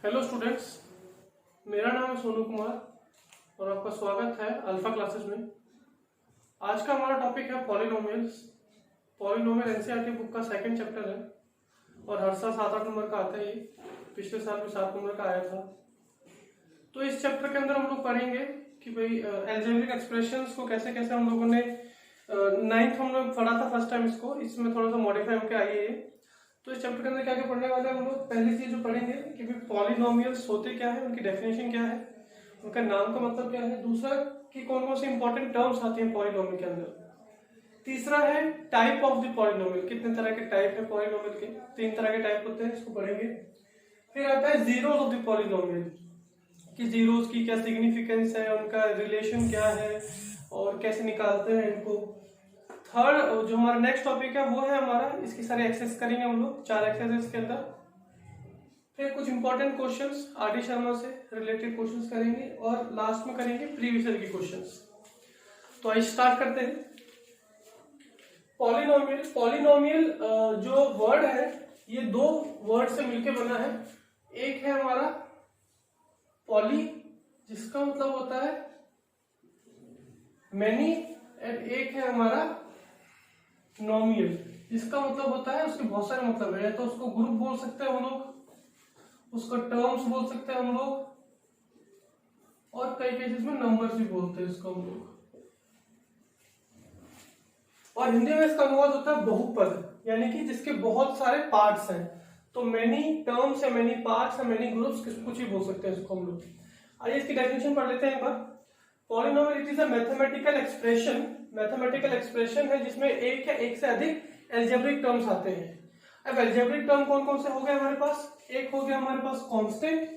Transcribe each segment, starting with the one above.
Hello students, मेरा नाम है सोनू कुमार और आपका स्वागत है अल्फा क्लासेस में। आज का हमारा टॉपिक है पॉलिनोमियल्स। पॉलिनोमियल एनसीईआरटी बुक का सेकंड चैप्टर है और हर साल 7-8 नंबर का आता है। ये पिछले साल भी 7 नंबर का आया था। तो इस चैप्टर के अंदर हम लोग पढ़ेंगे कि भाई अलजेब्रिक एक्सप्रेशंस को कैसे कैसे हम लोगों ने नाइन्थ हम लोग पढ़ा था फर्स्ट टाइम इसको, इसमें थोड़ा सा मॉडिफाई होकर आई है। तो इस चैप्टर के अंदर क्या क्या पढ़ने वाले हैं हम लोग। पहली चीज जो पढ़ेंगे कि भाई पॉलिनोमियल्स होते क्या है, उनकी डेफिनेशन क्या है, उनका नाम का मतलब क्या है। दूसरा कि कौन कौन से इंपॉर्टेंट टर्म्स आते हैं पॉलिनोमियल के अंदर। तीसरा है टाइप ऑफ द पॉलिनोमियल, कितने तरह के टाइप है पॉलिनोमियल के, 3 तरह के टाइप होते हैं, इसको पढ़ेंगे। फिर आता है जीरोस ऑफ द पॉलिनोमियल, कि जीरोस की क्या सिग्निफिकेंस है, उनका रिलेशन क्या है और कैसे निकालते हैं इनको। थर्ड जो हमारा नेक्स्ट टॉपिक है वो है हमारा, इसकी सारे एक्सरसाइज करेंगे हम लोग, 4 एक्सरसाइज के अंदर। फिर कुछ इंपॉर्टेंट क्वेश्चंस आर.डी. शर्मा से रिलेटेड क्वेश्चंस करेंगे और लास्ट में करेंगे प्रीवियस ईयर के क्वेश्चंस। तो आइए स्टार्ट करते हैं। पॉलिनोमियल जो वर्ड है ये 2 वर्ड से मिलकर बना है। एक है हमारा पॉली, जिसका मतलब होता है मैनी, एंड एक है हमारा नोमियल, जिसका मतलब होता है उसके बहुत सारे मतलब है। तो उसको ग्रुप बोल सकते हैं हम लोग, उसको टर्म्स बोल सकते हैं हम लोग, और कई केसेस में नंबर्स भी बोलते हैं इसको हम लोग। और हिंदी में इसका अनुवाद होता है बहुपद, यानी कि जिसके बहुत सारे पार्ट्स हैं। तो मेनी टर्म्स या मेनी पार्ट्स या मेनी ग्रुप्स, कुछ भी बोल सकते हैं इसको हम लोग। आइए इसकी डेफिनेशन पढ़ लेते हैं एक बार। Polynomial it is a mathematical expression है जिसमें एक या एक से अधिक एल्जेब्रिक टर्म्स आते हैं। अब एल्जेब्रिक टर्म कौन कौन से हो गए हमारे पास। एक हो गया हमारे पास कांस्टेंट,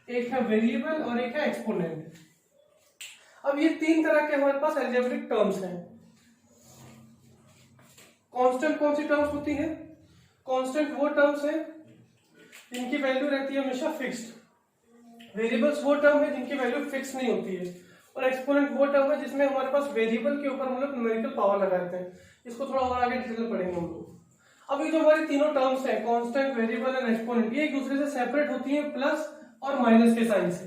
एक है वेरिएबल और एक है एक्सपोनेंट। अब ये 3 तरह के हमारे पास एल्जेब्रिक टर्म्स हैं। कांस्टेंट कौन सी टर्म्स होती है। कांस्टेंट वो टर्म्स है जिनकी वैल्यू रहती है हमेशा फिक्स्ड। वेरिएबल्स वो टर्म है जिनकी वैल्यू फिक्स नहीं होती है। और एक्सपोनेंट वो टर्म है जिसमें हमारे पास वेरिएबल के ऊपर हम लोग न्यूमेरिकल पावर लगाते हैं। इसको थोड़ा और आगे डिटेल पढ़ेंगे हम लोग। अब ये जो हमारी तीनों टर्म्स हैं, कांस्टेंट, वेरिएबल एंड एक्सपोनेंट, ये एक दूसरे से सेपरेट होती है प्लस और माइनस के साइन से।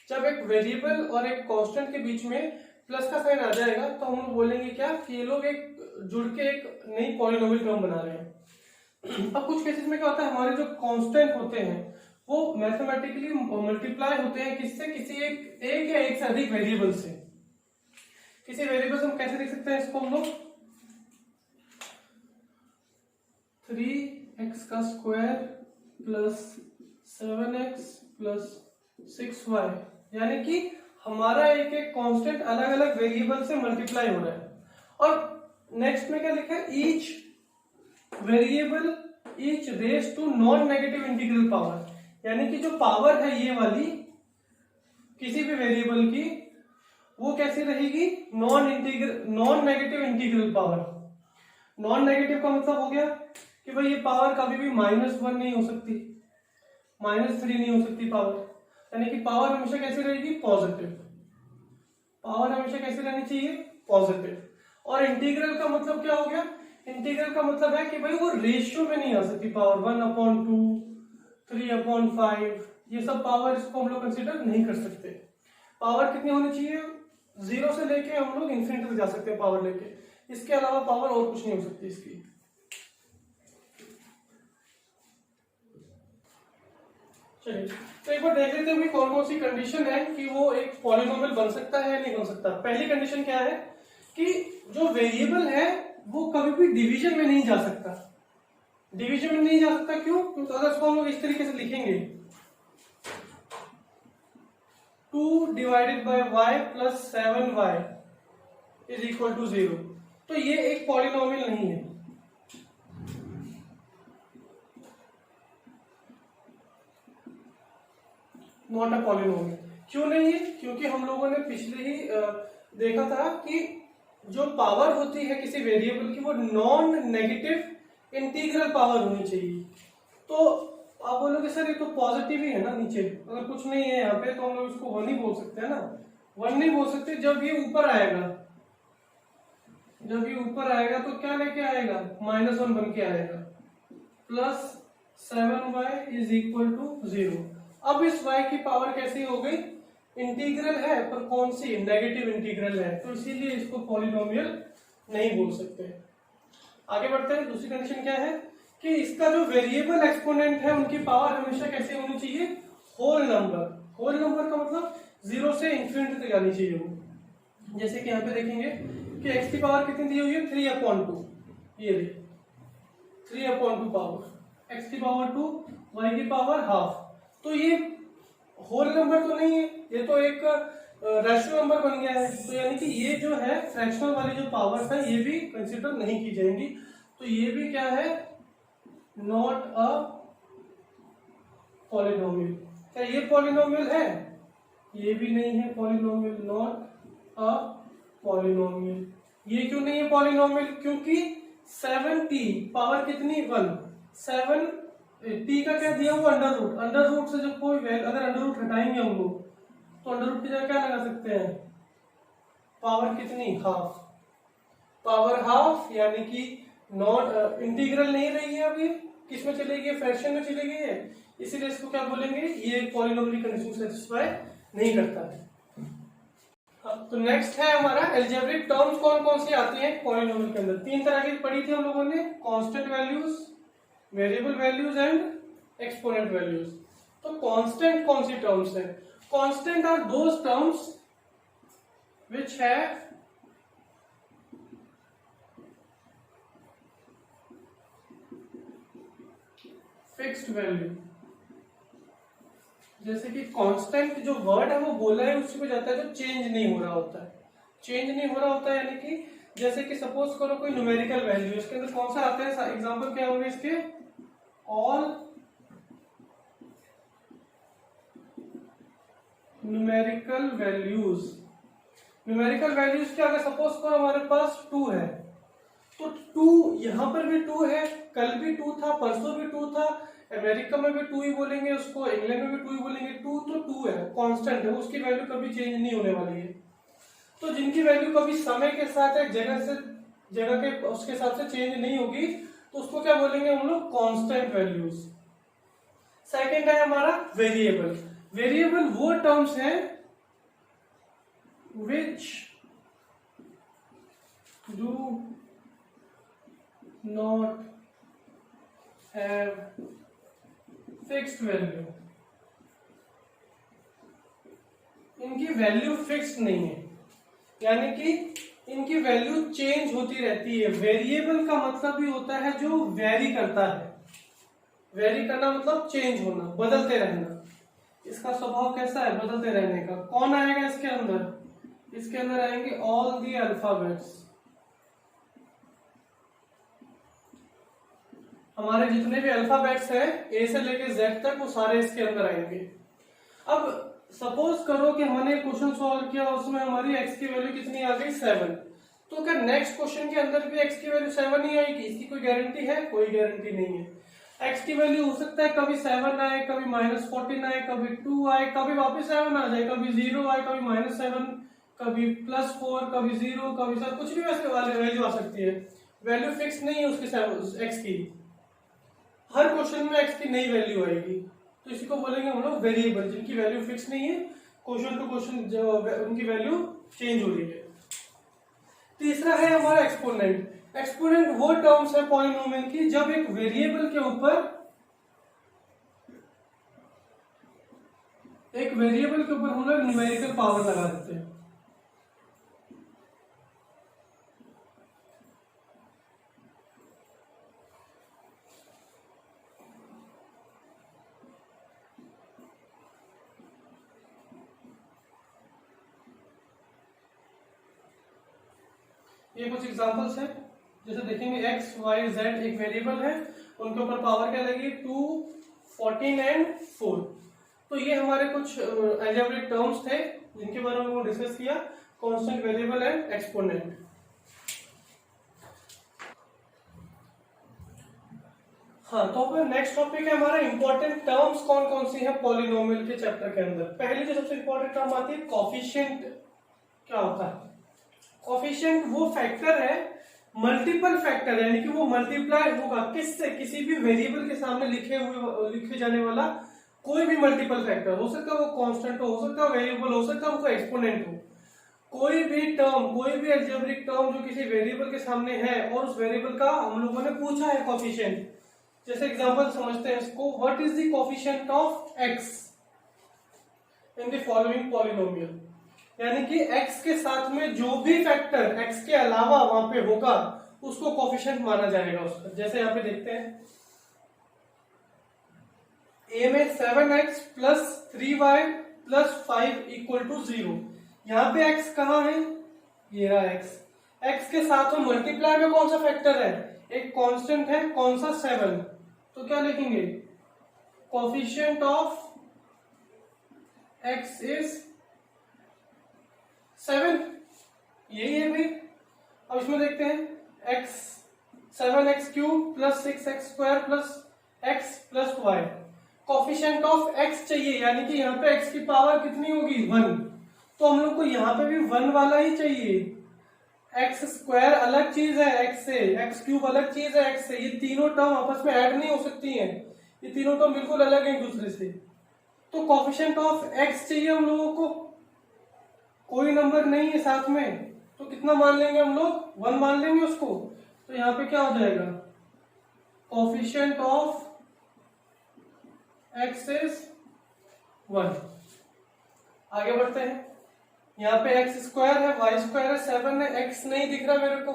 जब एक वेरिएबल और एक कांस्टेंट के बीच में प्लस का साइन आ जाएगा तो हम लोग बोलेंगे क्या कि ये लोग एक जुड़ के एक नई पॉलिनोमियल टर्म बना रहे हैं। अब कुछ केसेस में क्या होता है, हमारे जो कांस्टेंट होते हैं वो मैथमेटिकली मल्टीप्लाई होते हैं किससे, किसी एक या एक से अधिक वेरिएबल से। किसी वेरिएबल से हम कैसे लिख सकते हैं इसको हम लोग, 3x का square plus 7x plus 6y, यानी कि हमारा एक एक कांस्टेंट अलग अलग वेरिएबल से मल्टीप्लाई हो रहा है। और नेक्स्ट में क्या लिखा है, each variable each raise to non negative integral power, यानी कि जो पावर है ये वाली किसी भी वेरिएबल की वो कैसी रहेगी, non negative integral power. Non negative का मतलब हो गया कि भाई ये पावर कभी भी -1 नहीं हो सकती, -3 नहीं हो सकती पावर, यानी कि पावर हमेशा कैसी रहेगी, पॉजिटिव। पावर हमेशा कैसी रहनी चाहिए, पॉजिटिव। और इंटीग्रल का मतलब क्या हो गया, इंटीग्रल का मतलब है कि भाई वो रेशियो में नहीं आ सकती पावर, 1/2, 3/5, ये सब पावर इसको हम लोग कंसीडर नहीं कर सकते। पावर कितनी होनी चाहिए, 0 से लेके हम लोग इन्फिनिटी तक जा सकते हैं पावर लेके, इसके अलावा पावर और कुछ नहीं हो सकती इसकी। चलिए तो एक बार देख लेते हैं कौन कौन सी कंडीशन है कि वो एक पॉलिनोमियल बन सकता है या नहीं बन सकता। पहली कंडीशन क्या है कि जो वेरिएबल है वो कभी भी डिवीजन में नहीं जा सकता। डिवीजन में नहीं जा सकता क्यों, क्योंकि अगर इसको हम लोग इस तरीके से लिखेंगे 2 divided by y plus 7y is equal to 0, तो ये एक पॉलिनोमियल नहीं है। Not a polynomial. क्यों नहीं है, क्योंकि हम लोगों ने पिछले ही देखा था कि जो पावर होती है किसी वेरिएबल की वो नॉन नेगेटिव इंटीग्रल पावर होनी चाहिए। तो आप बोलोगे सर ये तो पॉजिटिव ही है ना, नीचे अगर कुछ नहीं है यहाँ पे तो हम लोग इसको 1 ही बोल सकते हैं ना। 1 नहीं बोल सकते, जब ये ऊपर आएगा, जब ये ऊपर आएगा तो क्या लेके आएगा, -1 बन के आएगा, plus 7y is equal to 0। अब इस y की पावर कैसी हो गई, इंटीग्रल है पर कौन सी, नेगेटिव इंटीग्रल है, तो इसीलिए इसको पॉलिनोमियल नहीं बोल सकते। आगे बढ़ते हैं। दूसरी कंडीशन क्या है कि इसका जो वेरिएबल एक्सपोनेंट है उनकी पावर हमेशा कैसी होनी चाहिए, होल नंबर। होल नंबर का मतलब 0 से इंफिनिटी तक आनी चाहिए वो। जैसे कि यहाँ पे देखेंगे कि x की पावर कितनी दी हुई है, 3/2, ये 3/2 पावर, x की पावर 2, y की पावर हाफ। तो ये होल नंबर तो नहीं है, ये तो एक रैशनल नंबर बन गया है, तो यानी कि ये जो है फ्रैक्शनल वाली जो पावर्स है ये भी कंसीडर नहीं की जाएंगी। तो ये भी क्या है, नॉट अ पॉलिनोमियल। क्या ये पॉलिनोमियल है, ये भी नहीं है पॉलिनोमियल, नॉट अ पॉलिनोमियल। ये क्यों नहीं है पॉलिनोमियल, क्योंकि 7t पावर कितनी 1, 7 t का क्या दिया हुआ अंडर रूट, अंडर रूट से जब कोई वैल्यू, अगर अंडर रूट हटाएंगे हम लोग तो अंडर रूट की जगह क्या लगा सकते हैं, पावर कितनी, हाफ, पावर हाफ, यानी कि नॉट इंटीग्रल नहीं रही है, अभी किस में चली गई, फ्रैक्शन में चली गई है, इसीलिए इसको क्या बोलेंगे, ये पॉलिनोमियल कंडीशन सेटिस्फाई नहीं करता है। तो नेक्स्ट है हमारा अलजेब्रिक टर्म्स कौन कौन सी आती हैं पॉलिनोमियल के अंदर। 3 तरह की पढ़ी थी हम लोगों ने, constant values, variable values and exponent values. तो कांस्टेंट कौन सी टर्म्स है, constant are those terms which have fixed value. जैसे कि कांस्टेंट जो वर्ड है वो बोला है उसी पे जाता है, जो चेंज नहीं हो रहा होता है, चेंज नहीं हो रहा होता है, यानी कि जैसे कि सपोज करो कोई न्यूमेरिकल वैल्यू, इसके अंदर कौन सा आता है, एग्जांपल क्या होंगे इसके, all numerical values. Numerical values के अगर सपोज करो हमारे पास 2 है, तो 2 यहां पर भी 2 है, कल भी 2 था, परसों भी 2 था, अमेरिका में भी 2 ही बोलेंगे उसको, इंग्लैंड में भी 2 ही बोलेंगे, 2 तो 2 है, कांस्टेंट है, उसकी वैल्यू कभी चेंज नहीं होने वाली है। तो जिनकी वैल्यू कभी समय के साथ एक जगह के उसके हिसाब से चेंज नहीं होगी, तो उसको क्या बोलेंगे हम लोग, कांस्टेंट वैल्यूज। सेकंड है हमारा वेरिएबल। वेरिएबल वो टर्म्स हैं which do not have fixed value। इनकी वैल्यू फिक्स्ड नहीं है, यानी कि इनकी वैल्यू चेंज होती रहती है। वेरिएबल का मतलब भी होता है जो वेरी करता है, वेरी करना मतलब चेंज होना, बदलते रहना। इसका स्वभाव कैसा है, बदलते रहने का। कौन आएगा इसके अंदर, इसके अंदर आएंगे ऑल दी अल्फाबेट्स, हमारे जितने भी अल्फाबेट्स हैं ए से लेके जेड तक, वो सारे इसके अंदर आएंगे। अब सपोज करो कि हमने क्वेश्चन सॉल्व किया, उसमें हमारी x की वैल्यू कितनी आ गई 7, तो क्या नेक्स्ट क्वेश्चन के अंदर भी x की वैल्यू 7 ही आएगी, इसकी कोई गारंटी है, कोई गारंटी नहीं है। x की वैल्यू हो सकता है कभी 7 आए, कभी -14 आए, कभी 2 आए, कभी वापस 7 आ जाए, कभी 0 आए, कभी -7, कभी +4, कभी 0, कभी 7, कुछ भी वैसे वाले वैल्यू आ सकती है। वैल्यू फिक्स नहीं है उसकी x की, हर क्वेश्चन में x की नई वैल्यू आएगी, तो इसी को बोलेंगे हम लोग वेरिएबल, जिनकी वैल्यू फिक्स नहीं है, क्वेश्चन टू क्वेश्चन उनकी वैल्यू चेंज हो रही है। तीसरा है हमारा एक्सपोनेंट। एक्सपोनेंट वो टर्म्स है पॉलिनोमियल की जब एक वेरिएबल के ऊपर हम लोग न्यूमेरिकल पावर लगा देते हैं। ये कुछ एग्जांपल्स हैं, जैसे देखेंगे x, y, z एक वेरिएबल है, उनके ऊपर पावर क्या लगी 2, 14 एंड 4। तो ये हमारे कुछ अलजेब्रिक टर्म्स थे जिनके बारे में हमने डिस्कस किया, कांस्टेंट, वेरिएबल एंड एक्सपोनेंट। हाँ, तो अब नेक्स्ट टॉपिक है हमारा इंपॉर्टेंट टर्म्स कौन कौन सी है पॉलिनोमियल के चैप्टर के अंदर। पहली जो सबसे इंपॉर्टेंट टर्म आती है कोफिशिएंट। क्या होता है कोफिशिएंट? वो फैक्टर है, मल्टीपल फैक्टर, यानी कि वो मल्टीप्लाई होगा किससे, किसी भी वेरिएबल के सामने लिखे जाने वाला कोई भी मल्टीपल फैक्टर हो सकता है, वो कांस्टेंट हो सकता है, वेरिएबल हो सकता है, वो एक्सपोनेंट हो, कोई भी टर्म, कोई भी अलजेब्रिक टर्म जो किसी वेरिएबल के सामने है और उस वेरिएबल का हम लोगों ने पूछा है कोफिशिएंट। जैसे एग्जांपल समझते हैं इसको, what is the coefficient of x in the following polynomial, यानी कि x के साथ में जो भी फैक्टर x के अलावा वहां पे होगा उसको कोफिशिएंट माना जाएगा उसका। जैसे यहाँ पे देखते हैं a में 7x plus 3y plus 5 equal to 0। यहाँ पे x कहाँ है, ये रहा x। x के साथ में मल्टीप्लाई में कौन सा फैक्टर है, एक कांस्टेंट है, कौन सा 7। तो क्या लिखेंगे, कोफिशिएंट ऑफ x इज 7, यही है भाई। अब इसमें देखते हैं x 7x cube plus 6x square plus x plus y. Coefficient of x चाहिए, यानी कि यहाँ पे x की पावर कितनी होगी 1, तो हम लोग को यहाँ पे भी 1 वाला ही चाहिए। एक्स स्क्वायर अलग चीज है x से, x क्यूब अलग चीज है x से, ये तीनों टर्म आपस में ऐड नहीं हो सकती हैं, ये तीनों टर्म बिल्कुल अलग है एक दूसरे से। तो कोफिशिएंट ऑफ x चाहिए हम लोगों को, कोई नंबर नहीं है साथ में, तो कितना मान लेंगे हम लोग, 1 मान लेंगे उसको। तो यहाँ पे क्या हो जाएगा, कोफिशिएंट ऑफ x इज 1। आगे बढ़ते हैं, यहाँ पे x स्क्वायर है, y स्क्वायर है, 7 है, x नहीं दिख रहा मेरे को,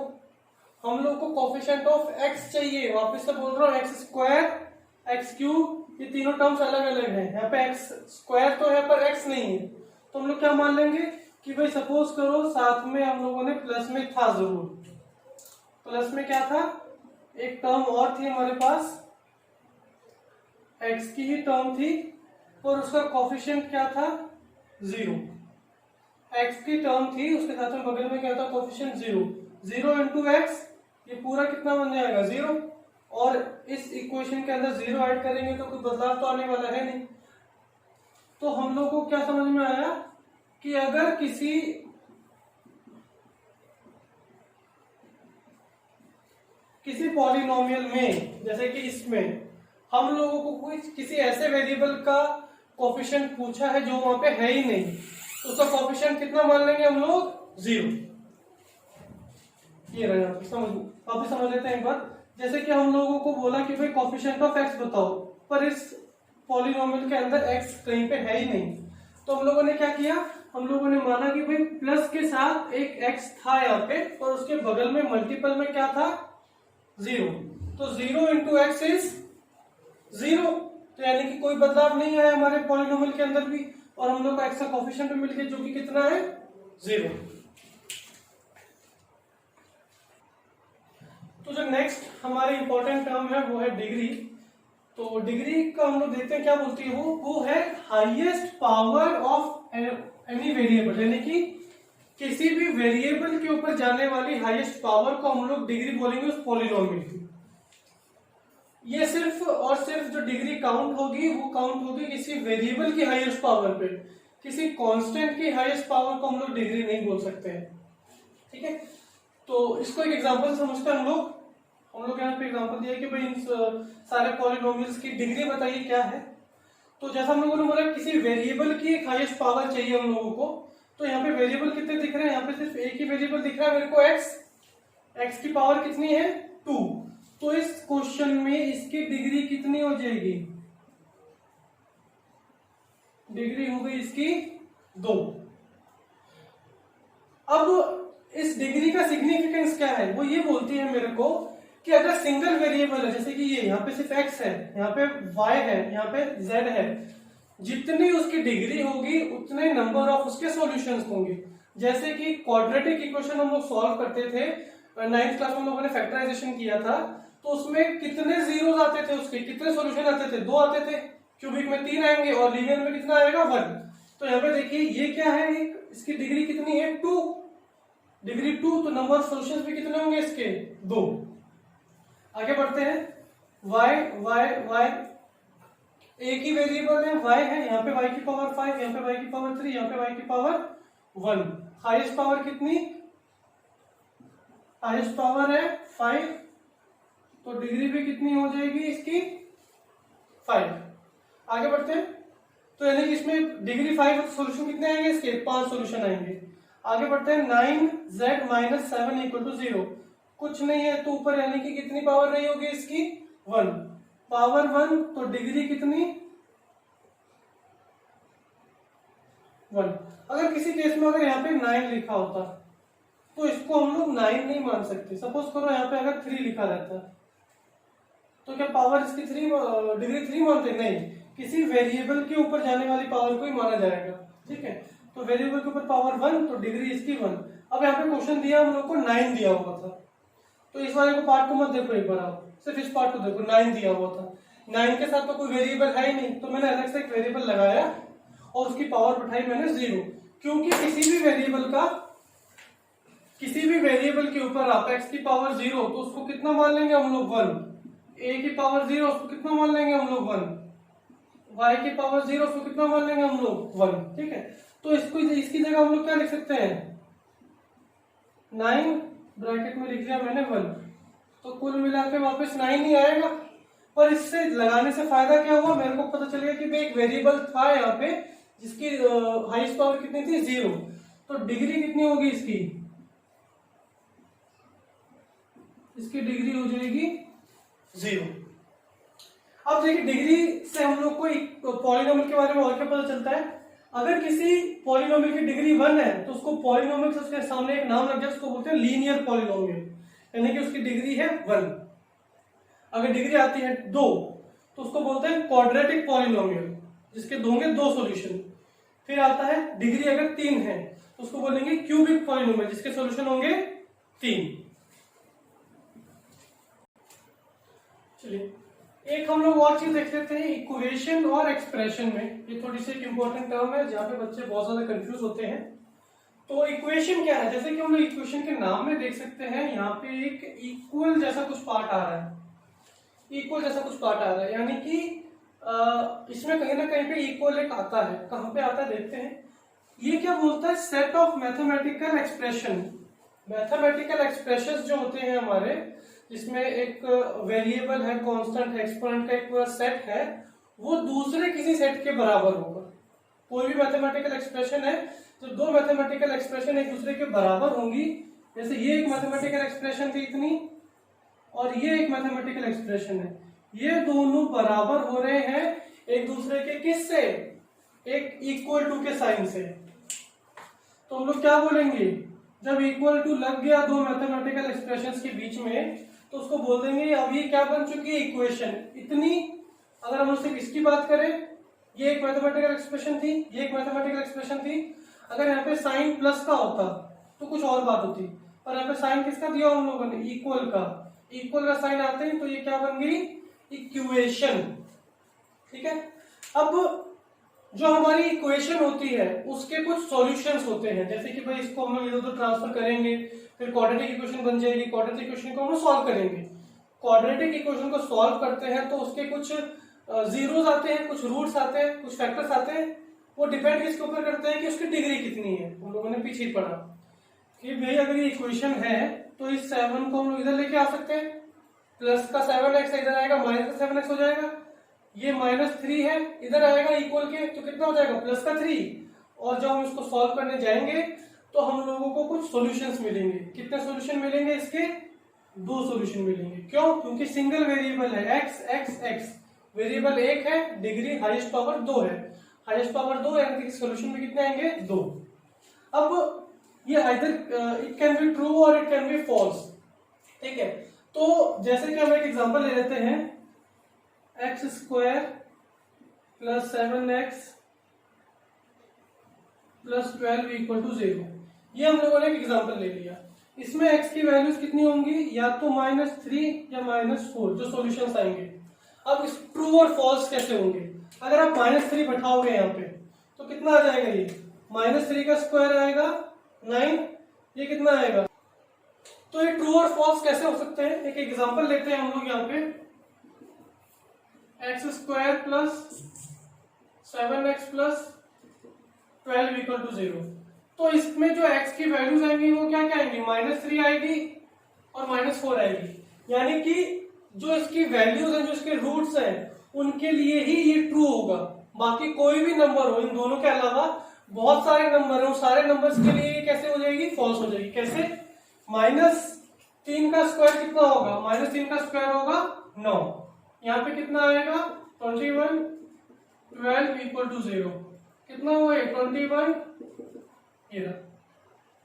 हम लोग को कोफिशिएंट ऑफ x चाहिए। वापस से बोल रहा हूँ, x स्क्वायर x क्यूब ये तीनों टर्म्स अलग अलग हैं, यहाँ पे x स्क्वायर तो है पर x नहीं है, तो हम लोग क्या मान लेंगे कि भाई सपोज करो साथ में हम लोगों ने प्लस में था, जरूर प्लस में क्या था, एक टर्म और थी हमारे पास, x की ही टर्म थी और उसका कोफिशिएंट क्या था 0, x की टर्म थी उसके साथ में बगल में क्या था कोफिशिएंट 0, 0 इंटू एक्स, ये पूरा कितना बन जाएगा 0, और इस इक्वेशन के अंदर 0 ऐड करेंगे तो कोई बदलाव तो आने वाला है नहीं। तो हम लोग को क्या समझ में आया कि अगर किसी पॉलिनोमियल में, जैसे कि इसमें हम लोगों को कोई किसी ऐसे वेरिएबल का कोफिशिएंट पूछा है जो वहां पे है ही नहीं, तो उसका कोफिशिएंट कितना मान लेंगे हम लोग 0। ये रहा, वापस समझ लेते हैं एक बार। जैसे कि हम लोगों को बोला कि भाई कोफिशिएंट ऑफ x बताओ, पर इस पॉलिनोमियल के अंदर x कहीं पे है ही नहीं, तो हम लोगों ने क्या किया, हम लोगों ने माना कि भाई प्लस के साथ एक x था यहाँ पे और उसके बगल में मल्टीपल में क्या था 0, तो 0 इंटू एक्स इज 0, तो यानी कि कोई बदलाव नहीं आया हमारे पॉलिनोमियल के अंदर भी, और हम लोग को x का कोफिशिएंट भी मिल गया जो कि कितना है 0। तो जो नेक्स्ट हमारे इंपॉर्टेंट टर्म है वो है डिग्री। तो डिग्री का हम लोग देखते हैं क्या बोलती है, वो है highest power of any variable, यानी कि किसी भी वेरिएबल के ऊपर जाने वाली हाईएस्ट पावर को हम लोग डिग्री बोलेंगे उस पॉलिनोमियल की। ये सिर्फ और सिर्फ जो डिग्री काउंट होगी वो काउंट होगी किसी वेरिएबल की हाईएस्ट पावर पे, किसी कांस्टेंट की हाईएस्ट पावर को हम लोग डिग्री नहीं बोल सकते हैं, ठीक है। तो इसको एक एग्जांपल समझते हैं हम लोग यहाँ पे एग्जांपल दिया कि भाई इन सारे पॉलिनोमियल्स की डिग्री बताइए क्या है। तो जैसा हम लोगों ने बोला किसी वेरिएबल की एक हाईएस्ट पावर चाहिए हम लोगों को, तो यहाँ पे वेरिएबल कितने दिख रहे हैं, यहाँ पे सिर्फ एक ही वेरिएबल दिख रहा है मेरे को x की पावर कितनी है 2, तो इस क्वेश्चन में इसकी डिग्री कितनी हो जाएगी, डिग्री हो गई इसकी 2। अब इस डिग्री का सिग्निफिकेंस क्या है, वो ये बोलती है मेरे को कि अगर सिंगल वेरिएबल है, जैसे कि ये यहाँ पे सिर्फ x है, यहाँ पे y है, यहाँ पे z है, जितनी उसकी डिग्री होगी उतने नंबर ऑफ उसके सॉल्यूशंस होंगे। जैसे कि क्वाड्रेटिक इक्वेशन हम लोग सॉल्व करते थे 9th क्लास में हम लोगों ने फैक्टराइजेशन किया था, तो उसमें कितने जीरोस आते थे, उसके कितने सॉल्यूशन आते थे, 2 आते थे, क्यूबिक में 3 आएंगे और लीनियर में कितना आएगा 1। तो यहाँ पे देखिए ये क्या है, इसकी डिग्री कितनी है 2, डिग्री 2, तो नंबर ऑफ सॉल्यूशंस भी कितने होंगे इसके 2। आगे बढ़ते हैं, y एक ही वेरिएबल है y है, यहाँ पे y की पावर 5, यहाँ पे y की पावर 3, यहाँ पे y की पावर 1। हाईएस्ट पावर कितनी, हाईएस्ट पावर है 5, तो डिग्री भी कितनी हो जाएगी इसकी 5। आगे बढ़ते हैं, तो यानी कि इसमें डिग्री 5 सोल्यूशन कितने आएंगे इसके, 5 सोल्यूशन आएंगे। आगे बढ़ते हैं, 9z माइनस 7 इक्वल टू 0, कुछ नहीं है तो ऊपर यानी कि कितनी पावर रही होगी इसकी, 1, पावर 1, तो डिग्री कितनी, 1। अगर किसी केस में अगर यहाँ पे 9 लिखा होता तो इसको हम लोग 9 नहीं मान सकते। सपोज करो यहाँ पे अगर 3 लिखा रहता तो क्या पावर इसकी 3 डिग्री 3 मानते, नहीं, किसी वेरिएबल के ऊपर जाने वाली पावर को ही माना जाएगा, ठीक है। तो वेरिएबल के ऊपर पावर 1, तो डिग्री इसकी 1। अब यहाँ पे क्वेश्चन दिया हम लोग को 9 दिया हुआ था, तो इस वाले को पार्ट को मत देखो एक बार, आप सिर्फ इस पार्ट को देखो, 9 दिया हुआ था, 9 के साथ तो कोई वेरिएबल है ही नहीं, तो मैंने अलग से एक वेरिएबल लगाया और उसकी पावर बैठाई मैंने 0, क्योंकि किसी भी वेरिएबल के ऊपर आप x की पावर 0 तो उसको कितना मान लेंगे हम लोग, 1, a की पावर 0 उसको कितना मान लेंगे हम लोग, 1, y की पावर 0 उसको कितना मान लेंगे हम लोग, 1, ठीक है। तो इसकी जगह हम लोग क्या लिख सकते हैं, 9 ब्रैकेट में लिख दिया मैंने 1, तो कुल मिला के वापस 9 ही आएगा। पर इससे लगाने से फायदा क्या हुआ, मेरे को पता चल गया कि भाई एक वेरिएबल था यहाँ पे जिसकी हाईएस्ट पावर कितनी थी, 0, तो डिग्री कितनी होगी इसकी डिग्री हो जाएगी 0। अब देखिए डिग्री से हम लोग को पॉलिनोमियल के बारे में और क्या पता चलता है, अगर किसी पॉलिनोमियल की डिग्री 1 है तो उसको पॉलिनोमियल से उसके सामने एक नाम लग जाए, उसको बोलते हैं लीनियर पॉलिनोमियल, यानी कि उसकी डिग्री है 1। अगर डिग्री आती है 2 तो उसको बोलते हैं क्वाड्रेटिक पॉलिनोमियल, जिसके होंगे 2 सॉल्यूशन। फिर आता है डिग्री अगर 3 है तो उसको बोलेंगे क्यूबिक पॉलिनोमियल, जिसके सॉल्यूशन होंगे 3। चलिए एक हम लोग और चीज देख लेते हैं, इक्वेशन और एक्सप्रेशन में। ये थोड़ी सी एक इंपॉर्टेंट टर्म है जहां पे बच्चे बहुत ज्यादा कंफ्यूज होते हैं। तो इक्वेशन क्या है, जैसे कि हम लोग इक्वेशन के नाम में देख सकते हैं, यहाँ पे एक इक्वल जैसा कुछ पार्ट आ रहा है, इक्वल जैसा कुछ पार्ट आ रहा है, यानी कि इसमें कहीं ना कहीं पे इक्वल एक आता है, कहां पे आता है देखते हैं। ये क्या बोलता है, set of mathematical expression. Mathematical expression जो होते हैं हमारे, जिसमें एक वेरिएबल है, कांस्टेंट है, एक्सपोनेंट का एक पूरा सेट है, वो दूसरे किसी सेट के बराबर होगा। कोई भी मैथमेटिकल एक्सप्रेशन है, तो 2 मैथमेटिकल एक्सप्रेशन एक दूसरे के बराबर होंगी। जैसे ये एक मैथमेटिकल एक्सप्रेशन थी इतनी, और ये एक मैथमेटिकल एक्सप्रेशन है, ये दोनों बराबर हो रहे हैं एक दूसरे के किससे, एक इक्वल टू के साइन से। तो हम लोग क्या बोलेंगे, जब इक्वल टू लग गया 2 मैथमेटिकल एक्सप्रेशंस के बीच में, तो उसको बोल देंगे अब ये क्या बन चुकी है, इक्वेशन इतनी। अगर हम सिर्फ इसकी बात करें, ये एक मैथमेटिकल एक्सप्रेशन थी, ये एक मैथमेटिकल एक्सप्रेशन थी। अगर यहाँ पे साइन प्लस का होता तो कुछ और बात होती, पर यहाँ पे साइन किसका दिया हम लोगों ने, इक्वल का। इक्वल का साइन आते हैं तो ये क्या बन गई, इक्वेशन, ठीक है। अब जो हमारी इक्वेशन होती है उसके कुछ सॉल्यूशंस होते हैं, जैसे कि भाई इसको हम लोग इधर उधर ट्रांसफर करेंगे, फिर क्वाड्रेटिक इक्वेशन बन जाएगी, क्वाड्रेटिक इक्वेशन को हम लोग सॉल्व करेंगे। क्वाड्रेटिक इक्वेशन को सॉल्व करते हैं तो उसके कुछ जीरोस आते हैं, कुछ रूट्स आते हैं, कुछ फैक्टर्स आते हैं। वो डिपेंड किसके ऊपर करते हैं कि उसकी डिग्री कितनी है। हम लोगों ने पीछे पढ़ा कि भाई अगर ये इक्वेशन है तो इस 7 को हम लोग इधर लेके आ सकते हैं, प्लस का 7x इधर आएगा, माइनस का 7x हो जाएगा। ये -3 है, इधर आएगा इक्वल के, तो कितना हो जाएगा, प्लस का 3। और जब हम इसको सॉल्व करने जाएंगे तो हम लोगों को कुछ सॉल्यूशंस मिलेंगे। कितने सॉल्यूशन मिलेंगे इसके, 2 सॉल्यूशन मिलेंगे। क्यों, क्योंकि सिंगल वेरिएबल है, x x x, वेरिएबल एक है, डिग्री हाईएस्ट पावर 2 है, हाईएस्ट पावर 2 यानी कि सॉल्यूशन में कितने आएंगे, 2। अब ये either it can be true और इट कैन बी फॉल्स, ठीक है। तो जैसे कि हम एक एग्जांपल ले लेते हैं, x² + 7x + 12 = 0। ये हम लोगों ने एक एग्जांपल ले लिया। इसमें x की वैल्यूज कितनी होंगी, या तो -3 या -4 जो सॉल्यूशंस आएंगे। अब इस ट्रू और फॉल्स कैसे होंगे, अगर आप -3 बैठाओगे यहाँ पे तो कितना आ जाएगा, ये -3 का स्क्वायर आएगा 9, ये कितना आएगा। तो ये ट्रू और फॉल्स कैसे हो सकते हैं, एक एग्जांपल लेते हैं हम लोग यहाँ पे, x² + 7x + 12 = 0। तो इसमें जो x की वैल्यूज आएंगी वो क्या क्या आएंगी, -3 आएगी और -4 आएगी। यानी कि जो इसकी वैल्यूज हैं, जो इसके रूट्स हैं, उनके लिए ही ये ट्रू होगा। बाकी कोई भी नंबर हो, इन दोनों के अलावा बहुत सारे नंबर हो, सारे नंबर्स के लिए ये कैसे हो जाएगी, फॉल्स हो जाएगी। कैसे? -3 का स्क्वायर कितना होगा, -3 का स्क्वायर होगा 9, यहाँ पे कितना आएगा 21, 12 इक्वल टू 0, कितना हुआ 21,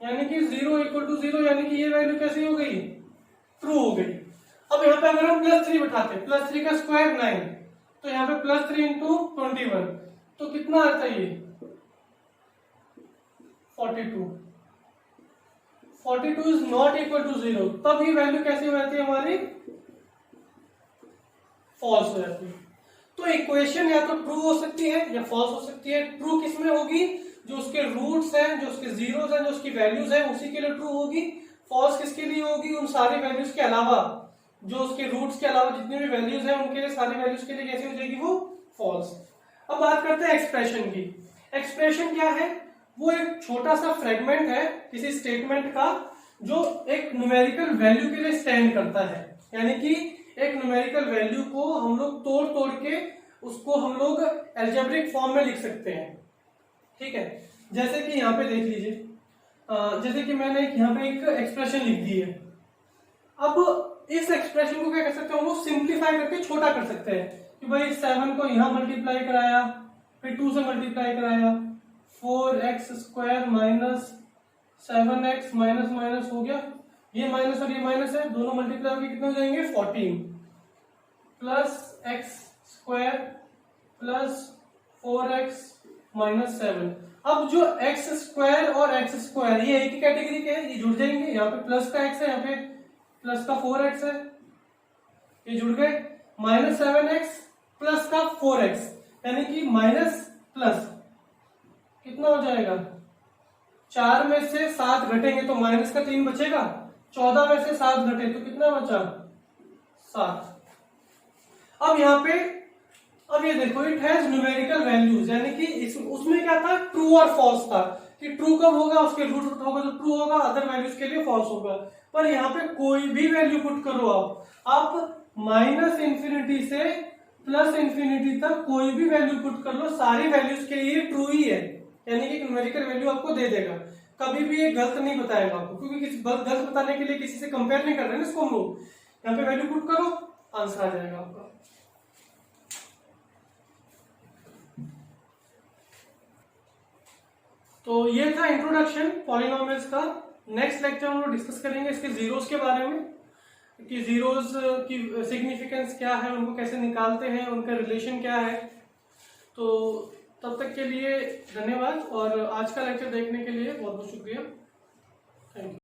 यानी कि 0 इक्वल टू 0, यानी कि ये वैल्यू कैसी हो गई, ट्रू हो गई। अब यहाँ पे अगर हम +3 बिठाते, +3 का स्क्वायर 9, तो यहाँ पे +3 इंटू 21, तो कितना आता है ये 42। 42 इज नॉट इक्वल टू 0, तब ये वैल्यू कैसी हो जाती है हमारी, फॉल्स हो जाती है। तो इक्वेशन या तो ट्रू हो सकती है या फॉल्स हो सकती है। ट्रू किसमें होगी, जो उसके रूट्स हैं, जो उसके जीरोस हैं, जो उसकी वैल्यूज हैं, उसी के लिए ट्रू होगी। फॉल्स किसके लिए होगी, उन सारी वैल्यूज के अलावा, जो उसके रूट्स के अलावा जितनी भी वैल्यूज हैं उनके लिए, सारी वैल्यूज के लिए कैसी हो जाएगी, वो फॉल्स। अब बात करते हैं एक्सप्रेशन की। एक्सप्रेशन क्या है, वो एक छोटा सा फ्रेगमेंट है किसी स्टेटमेंट का, जो एक न्यूमेरिकल वैल्यू के लिए स्टैंड करता है। यानी कि एक न्यूमेरिकल वैल्यू को हम लोग तोड़ तोड़ के उसको हम लोग एल्जेब्रिक फॉर्म में लिख सकते हैं। ठीक है, जैसे कि यहाँ पे देख लीजिए, जैसे कि मैंने यहाँ पे एक एक्सप्रेशन लिख दी है। अब इस एक्सप्रेशन को क्या कर सकते हैं, हम लोग सिंप्लीफाई करके छोटा कर सकते हैं कि भाई 7 को यहाँ मल्टीप्लाई कराया, फिर 2 से मल्टीप्लाई कराया, 4x square minus 7x minus minus हो गया, ये माइनस और ये माइनस है, दोनों मल्टीप्लाई होकर कितने हो जाएंगे 14, plus x square plus 4x minus 7। अब जो x स्क्वायर और x स्क्वायर ये एक ही कैटेगरी के हैं, ये जुड़ जाएंगे। यहाँ पे प्लस का x है, यहाँ पे प्लस का 4x है, ये जुड़ गए। -7x प्लस का 4x, यानी कि माइनस प्लस कितना हो जाएगा, 4 में से 7 घटेंगे तो माइनस का 3 बचेगा, 14 में से 7 घटे तो कितना बचा 7। अब यहाँ पे अब ये देखो, इट हैज न्यूमेरिकल वैल्यूज, यानी कि उसमें क्या था, ट्रू और फॉल्स था, कि ट्रू कब होगा, उसके रूट होगा तो ट्रू होगा, अदर वैल्यूज के लिए फॉल्स होगा। पर यहाँ पे कोई भी वैल्यू पुट करो आप -∞ से +∞ तक कोई भी वैल्यू पुट कर लो, सारी वैल्यूज के लिए ट्रू ही है, यानी कि न्यूमेरिकल वैल्यू आपको दे देगा। कभी भी ये गलत नहीं बताएगा आपको, क्योंकि किसी गलत बताने के लिए किसी से कंपेयर नहीं कर रहे हैं इसको हम लोग। यहाँ पे वैल्यू पुट करो, आंसर आ जाएगा आपका। तो ये था इंट्रोडक्शन पॉलिनोमियल्स का। नेक्स्ट लेक्चर हम लोग डिस्कस करेंगे इसके जीरोस के बारे में, कि जीरोस की सिग्निफिकेंस क्या है, उनको कैसे निकालते हैं, उनका रिलेशन क्या है। तो तब तक के लिए धन्यवाद, और आज का लेक्चर देखने के लिए बहुत बहुत शुक्रिया। Thank you.